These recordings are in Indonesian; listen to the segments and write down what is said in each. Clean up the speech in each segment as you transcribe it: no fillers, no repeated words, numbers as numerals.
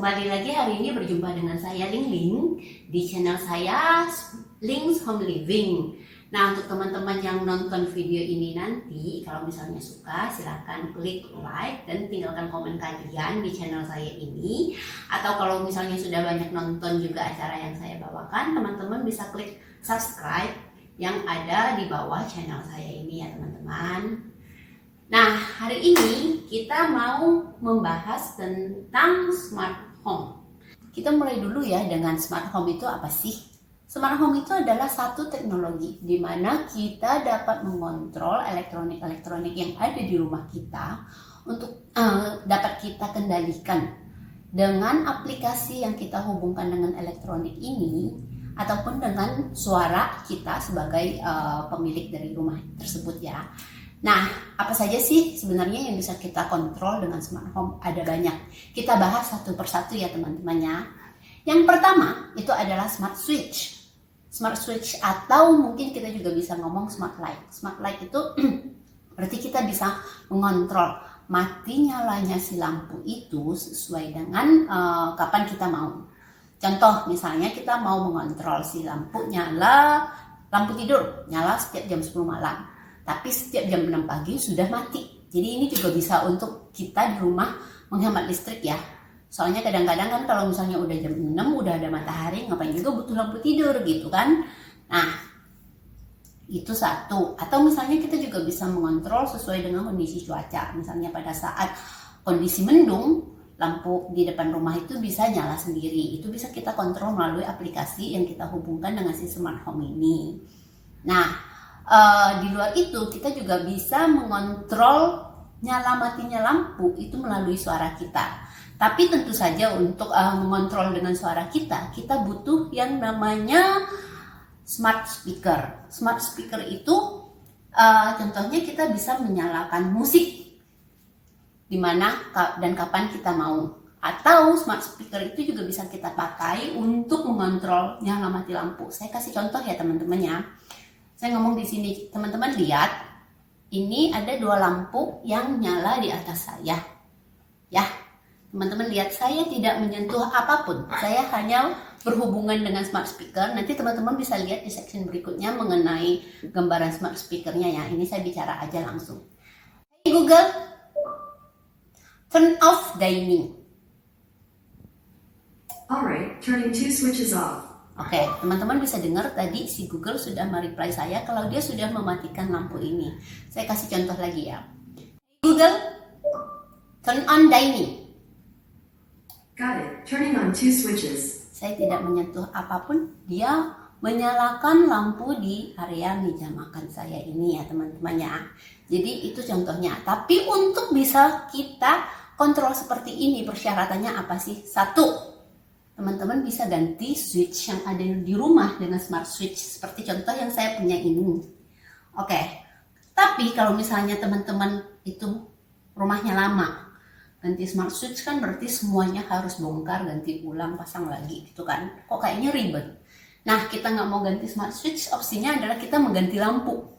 kembali lagi hari ini berjumpa dengan saya Ling Ling di channel saya Ling's Home Living. Nah, untuk teman-teman yang nonton video ini nanti, kalau misalnya suka silahkan klik like dan tinggalkan komen kalian di channel saya ini. Atau kalau misalnya sudah banyak nonton juga acara yang saya bawakan, teman-teman bisa klik subscribe yang ada di bawah channel saya ini ya teman-teman. Nah, hari ini kita mau membahas tentang smart home. Kita mulai dulu ya dengan smart home itu apa sih? Smart home itu adalah satu teknologi di mana kita dapat mengontrol elektronik-elektronik yang ada di rumah kita untuk dapat kita kendalikan dengan aplikasi yang kita hubungkan dengan elektronik ini ataupun dengan suara kita sebagai pemilik dari rumah tersebut ya. Nah, apa saja sih sebenarnya yang bisa kita kontrol dengan smart home? Ada banyak. Kita bahas satu persatu ya teman-temannya. Yang pertama itu adalah smart switch. Smart switch atau mungkin kita juga bisa ngomong smart light. Smart light itu berarti kita bisa mengontrol mati nyalanya si lampu itu sesuai dengan kapan kita mau. Contoh misalnya kita mau mengontrol si lampu lampu tidur nyala setiap jam 10 malam. Tapi setiap jam 6 pagi sudah mati. Jadi ini juga bisa untuk kita di rumah menghemat listrik ya. Soalnya kadang-kadang kan kalau misalnya udah jam 6 udah ada matahari, ngapain juga butuh lampu tidur gitu kan. Nah, itu satu. Atau misalnya kita juga bisa mengontrol sesuai dengan kondisi cuaca. Misalnya pada saat kondisi mendung, lampu di depan rumah itu bisa nyala sendiri. Itu bisa kita kontrol melalui aplikasi yang kita hubungkan dengan si smart home ini. Nah, di luar itu kita juga bisa mengontrol nyala matinya lampu itu melalui suara kita. Tapi tentu saja untuk mengontrol dengan suara kita butuh yang namanya smart speaker. Smart speaker itu contohnya kita bisa menyalakan musik di mana dan kapan kita mau. Atau smart speaker itu juga bisa kita pakai untuk mengontrol nyala mati lampu. Saya kasih contoh ya teman-teman ya. Saya ngomong di sini, teman-teman lihat, ini ada 2 lampu yang nyala di atas saya. Ya, teman-teman lihat, saya tidak menyentuh apapun. Saya hanya berhubungan dengan smart speaker. Nanti teman-teman bisa lihat di section berikutnya mengenai gambaran smart speakernya ya. Ini saya bicara aja langsung. Hey Google, turn off dining. Alright, turning 2 switches off. Oke, teman-teman bisa dengar tadi si Google sudah mereply saya kalau dia sudah mematikan lampu ini. Saya kasih contoh lagi ya. Google, turn on dining. Got it, turning on 2 switches. Saya tidak menyentuh apapun, dia menyalakan lampu di area meja makan saya ini ya teman-teman ya. Jadi itu contohnya. Tapi untuk bisa kita kontrol seperti ini persyaratannya apa sih? 1. Teman-teman bisa ganti switch yang ada di rumah dengan smart switch seperti contoh yang saya punya ini. Oke. Tapi kalau misalnya teman-teman itu rumahnya lama, ganti smart switch kan berarti semuanya harus bongkar, ganti ulang, pasang lagi gitu kan. Kok kayaknya ribet. Nah, kita nggak mau ganti smart switch, opsinya adalah kita mengganti lampu.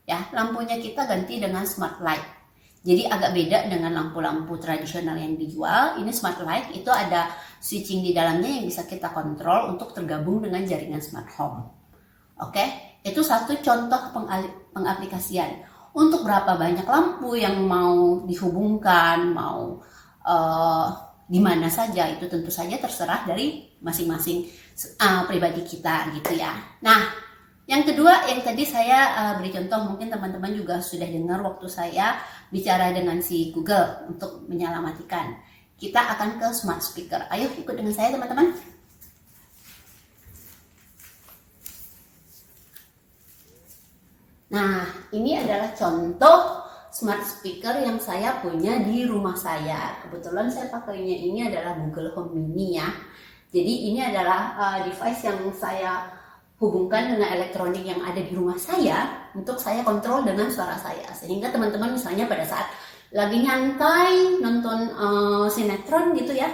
Ya, lampunya kita ganti dengan smart light. Jadi agak beda dengan lampu-lampu tradisional yang dijual. Ini smart light itu ada switching di dalamnya yang bisa kita kontrol untuk tergabung dengan jaringan smart home. Oke, itu satu contoh pengaplikasian. Untuk berapa banyak lampu yang mau dihubungkan, mau di mana saja, itu tentu saja terserah dari masing-masing pribadi kita gitu ya. Nah, yang kedua yang tadi saya beri contoh, mungkin teman-teman juga sudah dengar waktu saya bicara dengan si Google untuk menyalamatikan. Kita akan ke smart speaker. Ayo ikut dengan saya teman-teman. Nah, ini adalah contoh smart speaker yang saya punya di rumah saya. Kebetulan saya pakainya ini adalah Google Home Mini ya. Jadi ini adalah device yang saya hubungkan dengan elektronik yang ada di rumah saya untuk saya kontrol dengan suara saya. Sehingga teman-teman misalnya pada saat lagi nyantai nonton sinetron gitu ya,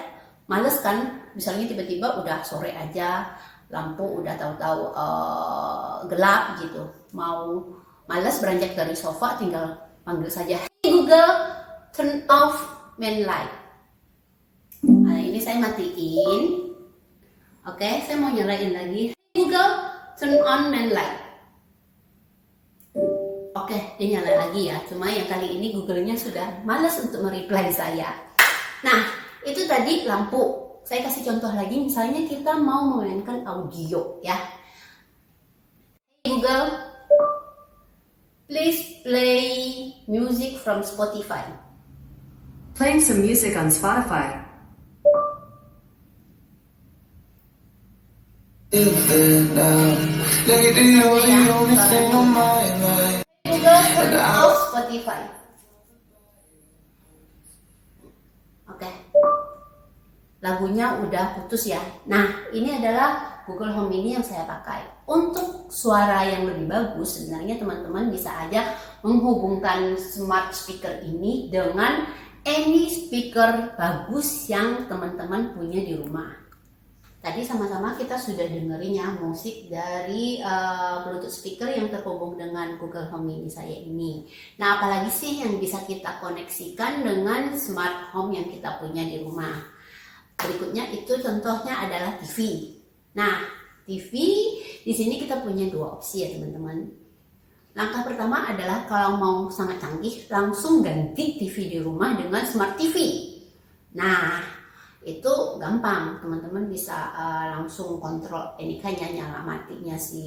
males kan, misalnya tiba-tiba udah sore aja, lampu udah tahu-tahu gelap gitu, mau males beranjak dari sofa, tinggal panggil saja, hey Google, turn off main light. Nah, ini saya matiin. Oke, saya mau nyalain lagi. Google, turn on main light. Oke, dia nyala lagi ya. Cuma yang kali ini Google-nya sudah malas untuk mereply saya. Nah, itu tadi lampu. Saya kasih contoh lagi, misalnya kita mau memainkan audio ya. Google, please play music from Spotify. Playing some music on Spotify. Google, turn off Spotify. Oke. Lagunya udah putus ya. Nah, ini adalah Google Home Mini yang saya pakai. Untuk suara yang lebih bagus, sebenarnya teman-teman bisa aja menghubungkan smart speaker ini dengan any speaker bagus yang teman-teman punya di rumah. Tadi sama-sama kita sudah dengerin ya musik dari Bluetooth speaker yang terhubung dengan Google Home Mini saya ini. Nah, apalagi sih yang bisa kita koneksikan dengan smart home yang kita punya di rumah? Berikutnya itu contohnya adalah TV. Nah, TV di sini kita punya dua opsi ya teman-teman. Langkah pertama adalah kalau mau sangat canggih, langsung ganti TV di rumah dengan Smart TV. Nah, itu gampang, teman-teman bisa langsung kontrol ini kan nyala matinya si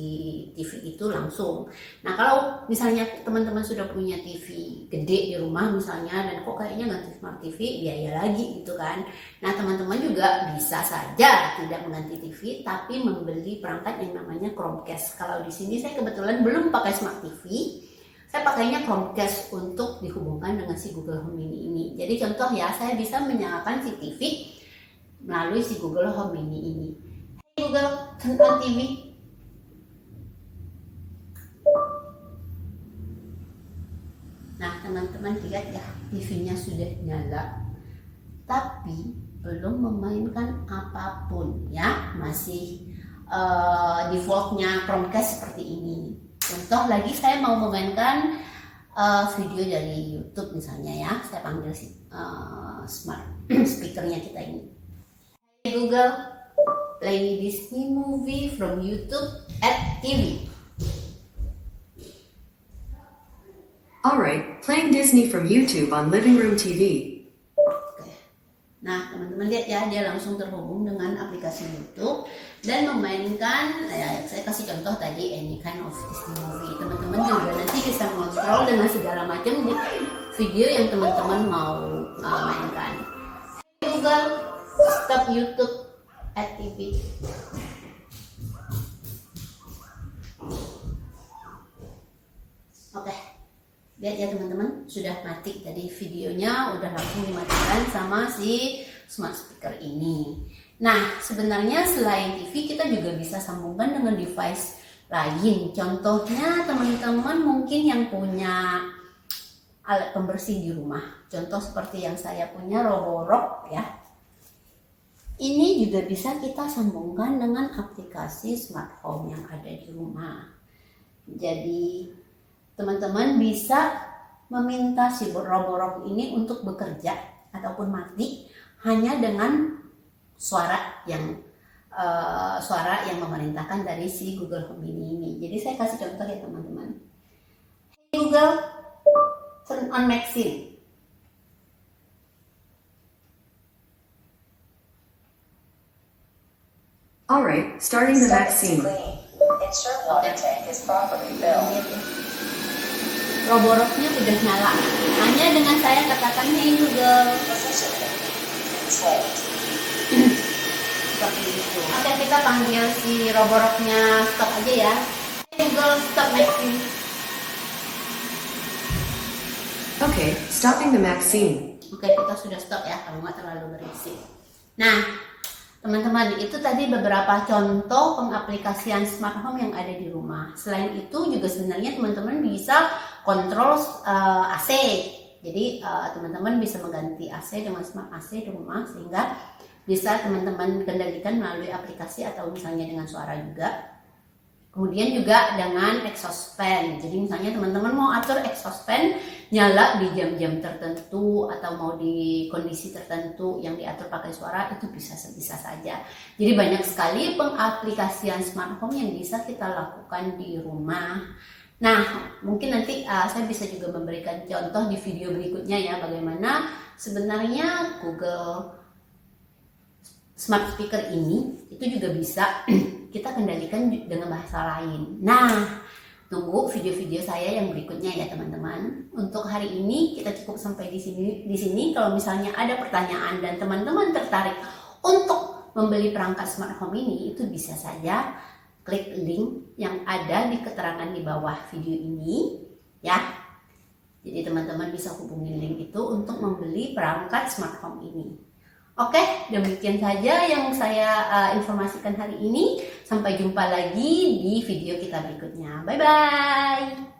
TV itu langsung. Nah, kalau misalnya teman-teman sudah punya TV gede di rumah misalnya dan kok kayaknya ganti Smart TV biaya lagi gitu kan. Nah, teman-teman juga bisa saja tidak mengganti TV tapi membeli perangkat yang namanya Chromecast. Kalau di sini saya kebetulan belum pakai Smart TV. Saya pakainya Chromecast untuk dihubungkan dengan si Google Home Mini ini. Jadi contoh ya, saya bisa menyalakan si TV melalui si Google Home Mini ini. Hey Google, turn on TV. Nah, teman-teman lihat ya, TV-nya sudah nyala, tapi belum memainkan apapun ya, masih defaultnya Chromecast seperti ini. Contoh lagi, saya mau memainkan video dari YouTube misalnya ya, saya panggil smart speakernya kita ini. Google, play Disney movie from YouTube at TV. Alright, playing Disney from YouTube on living room TV. Oke. Nah, teman-teman lihat ya, dia langsung terhubung dengan aplikasi YouTube dan memainkan, ya, saya kasih contoh tadi any kind of Disney movie. Teman-teman juga nanti bisa mengontrol dengan segala macam video yang teman-teman mau mainkan. Google, stop YouTube at TV. Oke, lihat ya teman-teman, sudah mati tadi videonya, udah langsung dimatikan sama si smart speaker ini. Nah, sebenarnya selain TV kita juga bisa sambungkan dengan device lain. Contohnya teman-teman mungkin yang punya alat pembersih di rumah. Contoh seperti yang saya punya Roborock ya. Ini juga bisa kita sambungkan dengan aplikasi smart home yang ada di rumah. Jadi teman-teman bisa meminta si Roborock ini untuk bekerja ataupun mati hanya dengan suara yang memerintahkan dari si Google Home Mini ini. Jadi saya kasih contoh ya teman-teman. Hey Google, turn on Maxine. Alright, starting the vaccine. Ensure water tank is properly filled. Roborocknya udah nyala. Hanya dengan saya katakan hey Google. Positioning. Installed. Seperti itu. Oke, kita panggil si Roborocknya stop aja ya. Hey Google, stop Maxine. Okay, stopping the vaccine. Oke, kita sudah stop ya, kalau nggak terlalu berisik. Nah, teman-teman, itu tadi beberapa contoh pengaplikasian smart home yang ada di rumah. Selain itu juga sebenarnya teman-teman bisa kontrol AC. Jadi teman-teman bisa mengganti AC dengan smart AC di rumah sehingga bisa teman-teman kendalikan melalui aplikasi atau misalnya dengan suara juga. Kemudian juga dengan exhaust fan. Jadi misalnya teman-teman mau atur exhaust fan nyala di jam-jam tertentu atau mau di kondisi tertentu yang diatur pakai suara, itu bisa saja. Jadi banyak sekali pengaplikasian smart home yang bisa kita lakukan di rumah. Nah, mungkin nanti saya bisa juga memberikan contoh di video berikutnya ya, bagaimana sebenarnya Google Smart Speaker ini itu juga bisa kita kendalikan dengan bahasa lain. Nah, tunggu video-video saya yang berikutnya ya teman-teman. Untuk hari ini kita cukup sampai di sini. Kalau misalnya ada pertanyaan dan teman-teman tertarik untuk membeli perangkat smart home ini, itu bisa saja klik link yang ada di keterangan di bawah video ini ya. Jadi teman-teman bisa hubungi link itu untuk membeli perangkat smart home ini. Oke, demikian saja yang saya informasikan hari ini. Sampai jumpa lagi di video kita berikutnya. Bye-bye.